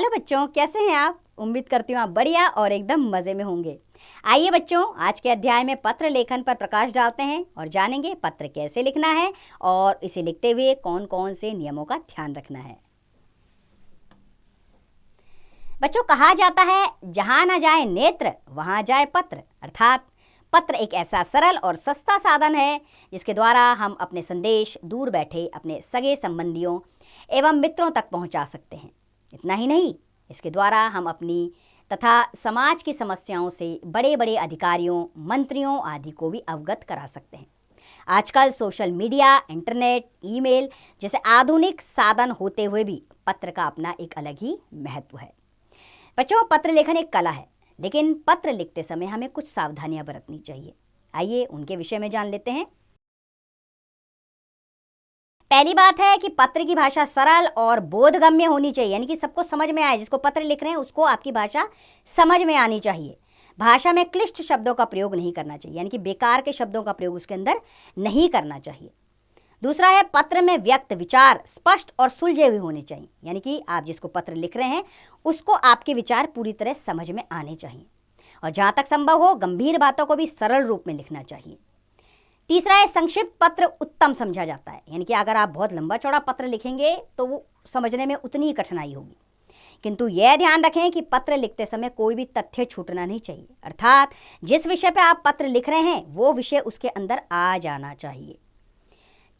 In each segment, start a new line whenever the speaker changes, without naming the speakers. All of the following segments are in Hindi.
हेलो बच्चों, कैसे हैं आप? उम्मीद करती हूँ आप बढ़िया और एकदम मज़े में होंगे। आइए बच्चों, आज के अध्याय में पत्र लेखन पर प्रकाश डालते हैं और जानेंगे पत्र कैसे लिखना है और इसे लिखते हुए कौन कौन से नियमों का ध्यान रखना है। बच्चों, कहा जाता है जहाँ न जाए नेत्र वहाँ जाए पत्र, अर्थात पत्र एक ऐसा सरल और सस्ता साधन है जिसके द्वारा हम अपने संदेश दूर बैठे अपने सगे संबंधियों एवं मित्रों तक पहुँचा सकते हैं। इतना ही नहीं, इसके द्वारा हम अपनी तथा समाज की समस्याओं से बड़े बड़े अधिकारियों, मंत्रियों आदि को भी अवगत करा सकते हैं। आजकल सोशल मीडिया, इंटरनेट, ईमेल जैसे आधुनिक साधन होते हुए भी पत्र का अपना एक अलग ही महत्व है। बच्चों, पत्र लेखन एक कला है, लेकिन पत्र लिखते समय हमें कुछ सावधानियां बरतनी चाहिए। आइए उनके विषय में जान लेते हैं। पहली बात है कि पत्र की भाषा सरल और बोधगम्य होनी चाहिए, यानी कि सबको समझ में आए। जिसको पत्र लिख रहे हैं उसको आपकी भाषा समझ में आनी चाहिए। भाषा में क्लिष्ट शब्दों का प्रयोग नहीं करना चाहिए, यानी कि बेकार के शब्दों का प्रयोग उसके अंदर नहीं करना चाहिए। दूसरा है, पत्र में व्यक्त विचार स्पष्ट और सुलझे हुए होने चाहिए, यानी कि आप जिसको पत्र लिख रहे हैं उसको आपके विचार पूरी तरह समझ में आने चाहिए। और जहाँ तक संभव हो गंभीर बातों को भी सरल रूप में लिखना चाहिए। तीसरा है, संक्षिप्त पत्र उत्तम समझा जाता है, यानी कि अगर आप बहुत लंबा चौड़ा पत्र लिखेंगे तो वो समझने में उतनी ही कठिनाई होगी। किंतु यह ध्यान रखें कि पत्र लिखते समय कोई भी तथ्य छूटना नहीं चाहिए, अर्थात जिस विषय पर आप पत्र लिख रहे हैं वो विषय उसके अंदर आ जाना चाहिए।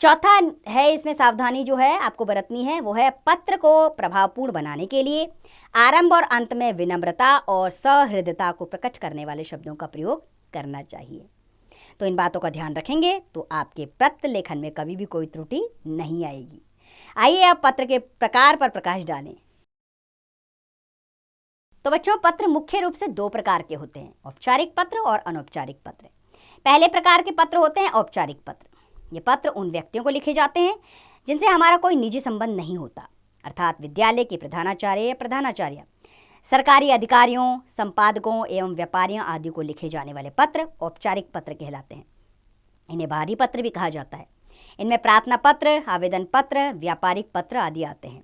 चौथा है, इसमें सावधानी जो है आपको बरतनी है वो है, पत्र को प्रभावपूर्ण बनाने के लिए आरंभ और अंत में विनम्रता और सहृदयता को प्रकट करने वाले शब्दों का प्रयोग करना चाहिए। तो इन बातों का ध्यान रखेंगे तो आपके पत्र लेखन में कभी भी कोई त्रुटि नहीं आएगी। आइए अब पत्र के प्रकार पर प्रकाश डालें। तो बच्चों, पत्र मुख्य रूप से दो प्रकार के होते हैं, औपचारिक पत्र और अनौपचारिक पत्र। पहले प्रकार के पत्र होते हैं औपचारिक पत्र। ये पत्र उन व्यक्तियों को लिखे जाते हैं जिनसे हमारा कोई निजी संबंध नहीं होता, अर्थात विद्यालय के प्रधानाचार्य या प्रधानाचार्य, सरकारी अधिकारियों, संपादकों एवं व्यापारियों आदि को लिखे जाने वाले पत्र औपचारिक पत्र कहलाते हैं। इन्हें बाहरी पत्र भी कहा जाता है। इनमें प्रार्थना पत्र, आवेदन पत्र, व्यापारिक पत्र आदि आते हैं।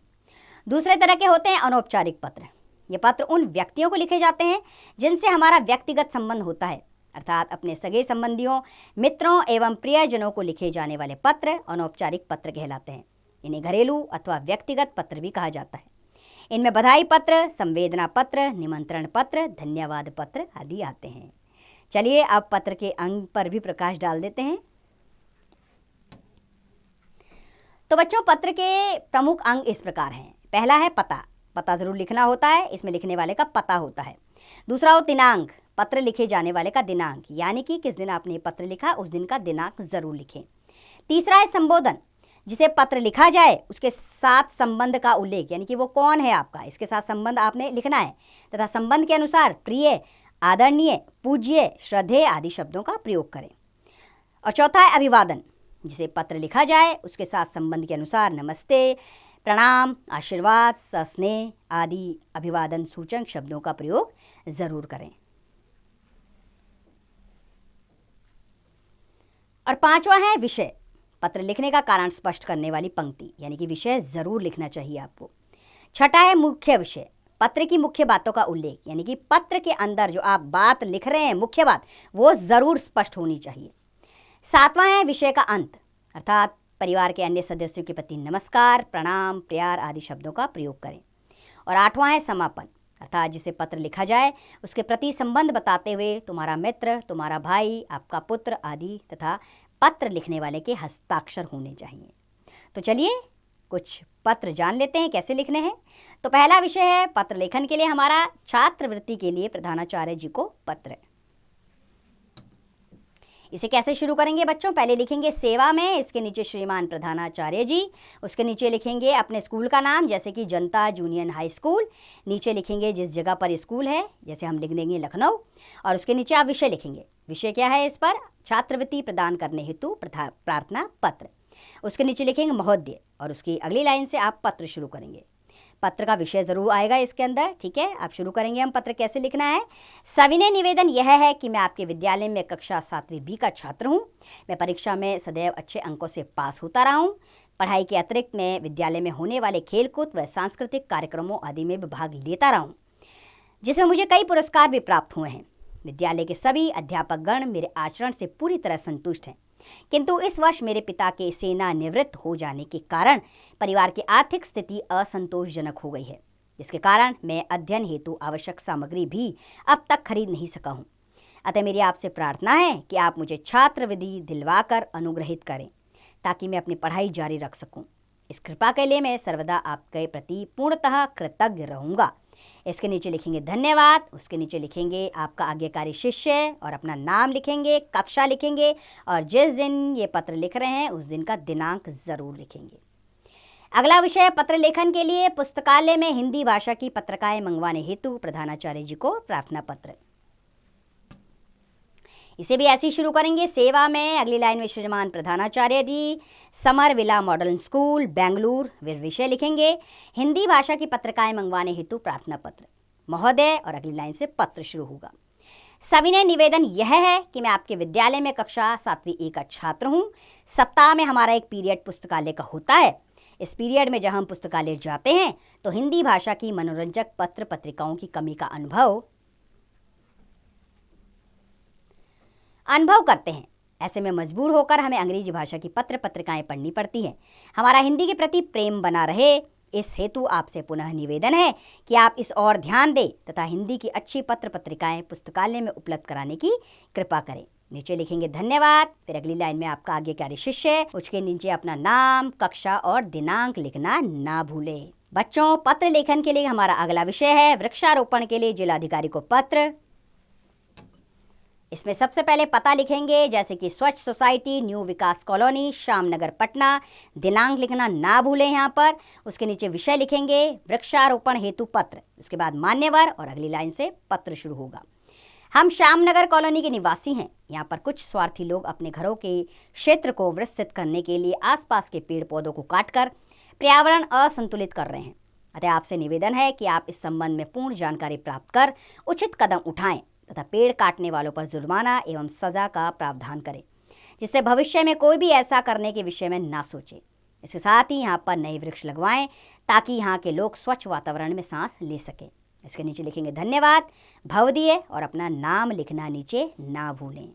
दूसरे तरह के होते हैं अनौपचारिक पत्र। ये पत्र उन व्यक्तियों को लिखे जाते हैं जिनसे हमारा व्यक्तिगत संबंध होता है, अर्थात अपने सगे संबंधियों, मित्रों एवं प्रियजनों को लिखे जाने वाले पत्र अनौपचारिक पत्र कहलाते हैं। इन्हें घरेलू अथवा व्यक्तिगत पत्र भी कहा जाता है। इनमें बधाई पत्र, संवेदना पत्र, निमंत्रण पत्र, धन्यवाद पत्र आदि आते हैं। चलिए अब पत्र के अंग पर भी प्रकाश डाल देते हैं। तो बच्चों, पत्र के प्रमुख अंग इस प्रकार हैं। पहला है पता। पता जरूर लिखना होता है, इसमें लिखने वाले का पता होता है। दूसरा हो दिनांक। पत्र लिखे जाने वाले का दिनांक, यानी कि किस दिन आपने पत्र लिखा उस दिन का दिनांक जरूर लिखें। तीसरा है संबोधन। जिसे पत्र लिखा जाए उसके साथ संबंध का उल्लेख, यानी कि वो कौन है आपका, इसके साथ संबंध आपने लिखना है तथा संबंध के अनुसार प्रिय, आदरणीय, पूज्य, श्रद्धेय आदि शब्दों का प्रयोग करें। और चौथा है अभिवादन। जिसे पत्र लिखा जाए उसके साथ संबंध के अनुसार नमस्ते, प्रणाम, आशीर्वाद, सस्नेह आदि अभिवादन सूचक शब्दों का प्रयोग जरूर करें। और पांचवा है विषय। पत्र लिखने का कारण स्पष्ट करने वाली पंक्ति, यानी कि विषय जरूर लिखना चाहिए आपको। छठा है मुख्य विषय। पत्र की मुख्य बातों का उल्लेख, यानी कि पत्र के अंदर जो आप बात लिख रहे हैं मुख्य बात वो जरूर स्पष्ट होनी चाहिए। सातवां है विषय का अंत, अर्थात परिवार के अन्य सदस्यों के प्रति नमस्कार, प्रणाम, प्यार आदि शब्दों का प्रयोग करें। और आठवां है समापन, अर्थात जिसे पत्र लिखा जाए उसके प्रति संबंध बताते हुए तुम्हारा मित्र, तुम्हारा भाई, आपका पुत्र आदि तथा पत्र लिखने वाले के हस्ताक्षर होने चाहिए। तो चलिए कुछ पत्र जान लेते हैं कैसे लिखने हैं। तो पहला विषय है पत्र लेखन के लिए हमारा छात्रवृत्ति के लिए प्रधानाचार्य जी को पत्र। इसे कैसे शुरू करेंगे बच्चों? पहले लिखेंगे सेवा में, इसके नीचे श्रीमान प्रधानाचार्य जी, उसके नीचे लिखेंगे अपने स्कूल का नाम जैसे कि जनता जूनियर हाई स्कूल, नीचे लिखेंगे जिस जगह पर स्कूल है, जैसे हम लिख देंगे लखनऊ, और उसके नीचे आप विषय लिखेंगे। विषय क्या है इस पर? छात्रवृत्ति प्रदान करने हेतु प्रार्थना पत्र। उसके नीचे लिखेंगे महोदय और उसकी अगली लाइन से आप पत्र शुरू करेंगे। पत्र का विषय जरूर आएगा इसके अंदर, ठीक है। आप शुरू करेंगे हम पत्र कैसे लिखना है। सविनय निवेदन यह है कि मैं आपके विद्यालय में कक्षा 7वीं बी का छात्र हूँ। मैं परीक्षा में सदैव अच्छे अंकों से पास होता रहा हूँ। पढ़ाई के अतिरिक्त मैं विद्यालय में होने वाले खेलकूद व सांस्कृतिक कार्यक्रमों आदि में भी भाग लेता रहा हूँ, जिसमें मुझे कई पुरस्कार भी प्राप्त हुए हैं। विद्यालय के सभी अध्यापकगण मेरे आचरण से पूरी तरह संतुष्ट हैं, किंतु इस वर्ष मेरे पिता के सेवानिवृत्त हो जाने के कारण परिवार की आर्थिक स्थिति असंतोषजनक हो गई है, जिसके कारण मैं अध्ययन हेतु आवश्यक सामग्री भी अब तक खरीद नहीं सका हूँ। अतः मेरी आपसे प्रार्थना है कि आप मुझे छात्रवृत्ति दिलवाकर अनुग्रहित करें, ताकि मैं अपनी पढ़ाई जारी रख सकूं। इस कृपा के लिए मैं सर्वदा आपके प्रति पूर्णतः कृतज्ञ रहूंगा। इसके नीचे लिखेंगे धन्यवाद, उसके नीचे लिखेंगे आपका आज्ञाकारी शिष्य और अपना नाम लिखेंगे, कक्षा लिखेंगे और जिस दिन ये पत्र लिख रहे हैं उस दिन का दिनांक जरूर लिखेंगे। अगला विषय पत्र लेखन के लिए पुस्तकालय में हिंदी भाषा की पत्रिकाएं मंगवाने हेतु प्रधानाचार्य जी को प्रार्थना पत्र। इसे भी ऐसे ही शुरू करेंगे। सेवा में अगली लाइन में श्रीमान प्रधानाचार्य जी, Summer Villa Model School Bengaluru, वे विषय लिखेंगे हिंदी भाषा की पत्रिकाएं मंगवाने हेतु प्रार्थना पत्र महोदय, और अगली लाइन से पत्र शुरू होगा। सविनय निवेदन यह है कि मैं आपके विद्यालय में कक्षा 7वीं A का छात्र हूँ। सप्ताह में हमारा एक पीरियड पुस्तकालय का होता है। इस पीरियड में जब हम पुस्तकालय जाते हैं तो हिंदी भाषा की मनोरंजक पत्र पत्रिकाओं की कमी का अनुभव करते हैं। ऐसे में मजबूर होकर हमें अंग्रेजी भाषा की पत्र पत्रिकाएं पढ़नी पड़ती हैं। हमारा हिंदी के प्रति प्रेम बना रहे, इस हेतु आपसे पुनः निवेदन है कि आप इस ओर ध्यान दें तथा हिंदी की अच्छी पत्र पत्रिकाएं पुस्तकालय में उपलब्ध कराने की कृपा करें। नीचे लिखेंगे धन्यवाद, फिर अगली लाइन में आपका आज्ञाकारी शिष्य, उसके नीचे अपना नाम, कक्षा और दिनांक लिखना ना भूलें। बच्चों, पत्र लेखन के लिए हमारा अगला विषय है वृक्षारोपण के लिए जिलाधिकारी को पत्र। इसमें सबसे पहले पता लिखेंगे, जैसे कि स्वच्छ सोसाइटी, न्यू विकास कॉलोनी, श्यामनगर, पटना। दिनांक लिखना ना भूलें यहाँ पर। उसके नीचे विषय लिखेंगे वृक्षारोपण हेतु पत्र, उसके बाद मान्यवर और अगली लाइन से पत्र शुरू होगा। हम श्यामनगर कॉलोनी के निवासी हैं। यहाँ पर कुछ स्वार्थी लोग अपने घरों के क्षेत्र को विस्तृत करने के लिए आसपास के पेड़ पौधों को काटकर पर्यावरण असंतुलित कर रहे हैं। अतः आपसे निवेदन है कि आप इस संबंध में पूर्ण जानकारी प्राप्त कर उचित कदम उठाएं तथा पेड़ काटने वालों पर जुर्माना एवं सजा का प्रावधान करें, जिससे भविष्य में कोई भी ऐसा करने के विषय में ना सोचे। इसके साथ ही यहाँ पर नए वृक्ष लगवाएं ताकि यहाँ के लोग स्वच्छ वातावरण में सांस ले सकें। इसके नीचे लिखेंगे धन्यवाद, भवदीय और अपना नाम लिखना नीचे ना भूलें।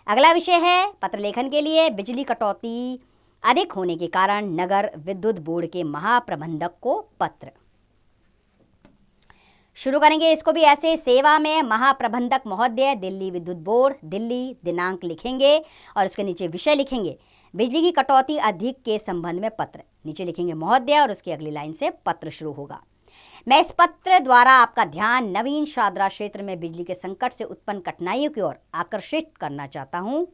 अगला विषय है पत्र लेखन के लिए बिजली कटौती अधिक होने के कारण नगर विद्युत बोर्ड के महाप्रबंधक को पत्र। शुरू करेंगे इसको भी ऐसे। सेवा में महाप्रबंधक महोदय, दिल्ली विद्युत बोर्ड, दिल्ली। दिनांक लिखेंगे और उसके नीचे विषय लिखेंगे बिजली की कटौती अधिक के संबंध में पत्र। नीचे लिखेंगे महोदय और उसकी अगली लाइन से पत्र शुरू होगा। मैं इस पत्र द्वारा आपका ध्यान नवीन शादरा क्षेत्र में बिजली के संकट से उत्पन्न कठिनाइयों की ओर आकर्षित करना चाहता हूं।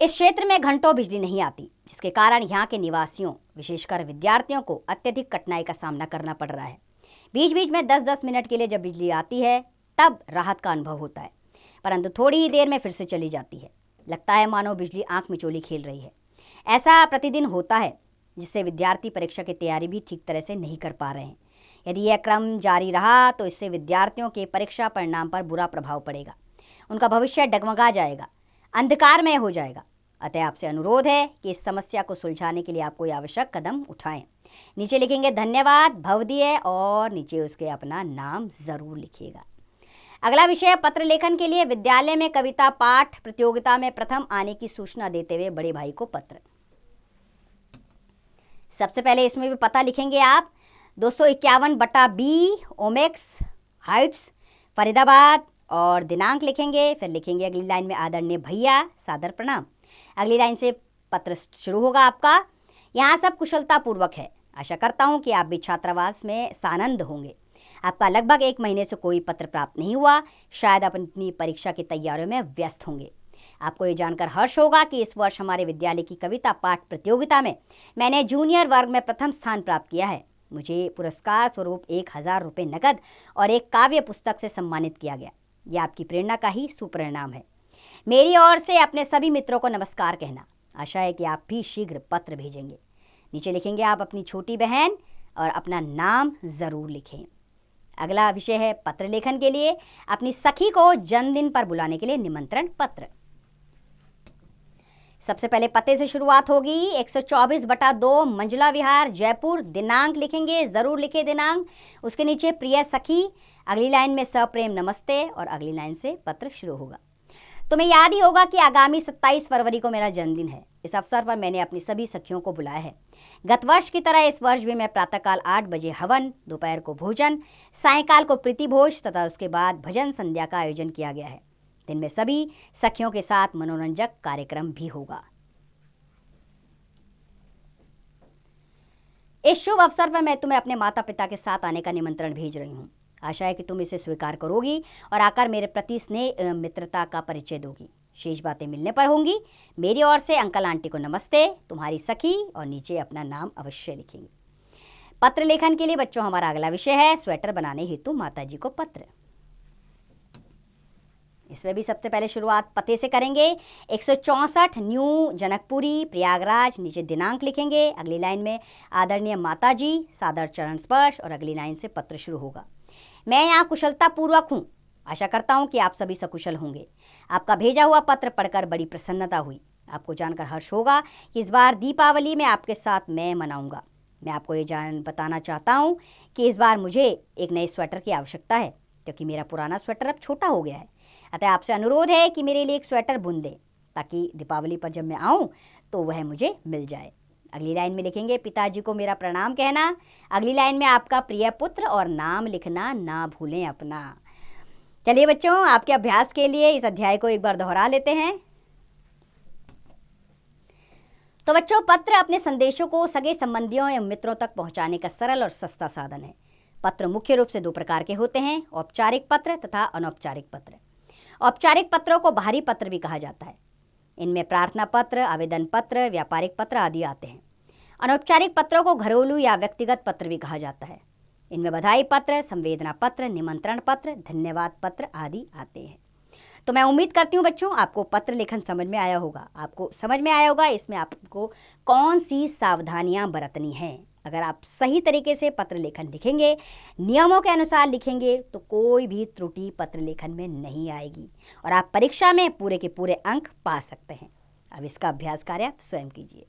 इस क्षेत्र में घंटों बिजली नहीं आती, जिसके कारण यहाँ के निवासियों विशेषकर विद्यार्थियों को अत्यधिक कठिनाई का सामना करना पड़ रहा है। बीच बीच में 10-10 मिनट के लिए जब बिजली आती है तब राहत का अनुभव होता है, परंतु थोड़ी ही देर में फिर से चली जाती है। लगता है मानो बिजली आंख मिचोली खेल रही है। ऐसा प्रतिदिन होता है, जिससे विद्यार्थी परीक्षा की तैयारी भी ठीक तरह से नहीं कर पा रहे हैं। यदि यह क्रम जारी रहा तो इससे विद्यार्थियों के परीक्षा परिणाम पर बुरा प्रभाव पड़ेगा। उनका भविष्य डगमगा जाएगा, अंधकारमय हो जाएगा। अतः आपसे अनुरोध है कि इस समस्या को सुलझाने के लिए आप कोई आवश्यक कदम उठाएं। नीचे लिखेंगे धन्यवाद, भवदीय और नीचे उसके अपना नाम जरूर लिखिएगा। अगला विषय पत्र लेखन के लिए विद्यालय में कविता पाठ प्रतियोगिता में प्रथम आने की सूचना देते हुए बड़े भाई को पत्र। सबसे पहले इसमें भी पता लिखेंगे आप 251/B ओमेक्स हाइट्स फरीदाबाद और दिनांक लिखेंगे। फिर लिखेंगे अगली लाइन में आदरणीय भैया सादर प्रणाम। अगली लाइन से पत्र शुरू होगा आपका। यहाँ सब कुशलता पूर्वक है। आशा करता हूँ कि आप भी छात्रावास में सानंद होंगे। आपका लगभग 1 महीने से कोई पत्र प्राप्त नहीं हुआ। शायद आप अपनी परीक्षा की तैयारियों में व्यस्त होंगे। आपको ये जानकर हर्ष होगा कि इस वर्ष हमारे विद्यालय की कविता पाठ प्रतियोगिता में मैंने जूनियर वर्ग में प्रथम स्थान प्राप्त किया है। मुझे पुरस्कार स्वरूप 1000 रुपये नकद और एक काव्य पुस्तक से सम्मानित किया गया। यह आपकी प्रेरणा का ही सुपरिणाम है। मेरी ओर से अपने सभी मित्रों को नमस्कार कहना। आशा है कि आप भी शीघ्र पत्र भेजेंगे। नीचे लिखेंगे आप अपनी छोटी बहन और अपना नाम ज़रूर लिखें। अगला विषय है पत्र लेखन के लिए अपनी सखी को जन्मदिन पर बुलाने के लिए निमंत्रण पत्र। सबसे पहले पते से शुरुआत होगी। 124/2 मंजुला विहार, जयपुर। दिनांक लिखेंगे, जरूर लिखे दिनांक। उसके नीचे प्रिय सखी, अगली लाइन में सप्रेम नमस्ते और अगली लाइन से पत्र शुरू होगा। तुम्हें याद ही होगा कि आगामी 27 फरवरी को मेरा जन्मदिन है। इस अवसर पर मैंने अपनी सभी सखियों को बुलाया है। गत वर्ष की तरह इस वर्ष भी मैं प्रातःकाल 8 बजे हवन, दोपहर को भोजन, सायंकाल को प्रीति भोज तथा उसके बाद भजन संध्या का आयोजन किया गया है। दिन में सभी सखियों के साथ मनोरंजक कार्यक्रम भी होगा। इस शुभ अवसर पर मैं तुम्हें अपने माता पिता के साथ आने का निमंत्रण भेज रही हूँ। आशा है कि तुम इसे स्वीकार करोगी और आकर मेरे प्रति स्नेह एवं मित्रता का परिचय दोगी। शेष बातें मिलने पर होंगी। मेरी ओर से अंकल आंटी को नमस्ते, तुम्हारी सखी, और नीचे अपना नाम अवश्य लिखेंगे। पत्र लेखन के लिए बच्चों हमारा अगला विषय है स्वेटर बनाने हेतु माताजी को पत्र। इसमें भी सबसे पहले शुरुआत पते से करेंगे। 164 न्यू जनकपुरी, प्रयागराज। नीचे दिनांक लिखेंगे। अगली लाइन में आदरणीय माताजी, सादर चरण स्पर्श और अगली लाइन से पत्र शुरू होगा। मैं यहाँ कुशलता पूर्वक हूँ। आशा करता हूँ कि आप सभी सकुशल होंगे। आपका भेजा हुआ पत्र पढ़कर बड़ी प्रसन्नता हुई। आपको जानकर हर्ष होगा कि इस बार दीपावली में आपके साथ मैं मनाऊंगा। मैं आपको ये बताना चाहता हूँ कि इस बार मुझे एक नए स्वेटर की आवश्यकता है, क्योंकि मेरा पुराना स्वेटर अब छोटा हो गया है। अतः आपसे अनुरोध है कि मेरे लिए एक स्वेटर बुन दे, ताकि दीपावली पर जब मैं आऊँ तो वह मुझे मिल जाए। अगली लाइन में लिखेंगे पिताजी को मेरा प्रणाम कहना। अगली लाइन में आपका प्रिय पुत्र और नाम लिखना ना भूलें अपना। चलिए बच्चों, आपके अभ्यास के लिए इस अध्याय को एक बार दोहरा लेते हैं। तो बच्चों, पत्र अपने संदेशों को सगे संबंधियों एवं मित्रों तक पहुंचाने का सरल और सस्ता साधन है। पत्र मुख्य रूप से 2 प्रकार के होते हैं, औपचारिक पत्र तथा अनौपचारिक पत्र। औपचारिक पत्रों को बाहरी पत्र भी कहा जाता है। इनमें प्रार्थना पत्र, आवेदन पत्र, व्यापारिक पत्र आदि आते हैं। अनौपचारिक पत्रों को घरेलू या व्यक्तिगत पत्र भी कहा जाता है। इनमें बधाई पत्र, संवेदना पत्र, निमंत्रण पत्र, धन्यवाद पत्र आदि आते हैं। तो मैं उम्मीद करती हूँ बच्चों, आपको पत्र लेखन समझ में आया होगा। आपको समझ में आया होगा इसमें आपको कौन सी सावधानियां बरतनी हैं। अगर आप सही तरीके से पत्र लेखन लिखेंगे, नियमों के अनुसार लिखेंगे, तो कोई भी त्रुटि पत्र लेखन में नहीं आएगी और आप परीक्षा में पूरे के पूरे अंक पा सकते हैं। अब इसका अभ्यास कार्य आप स्वयं कीजिए।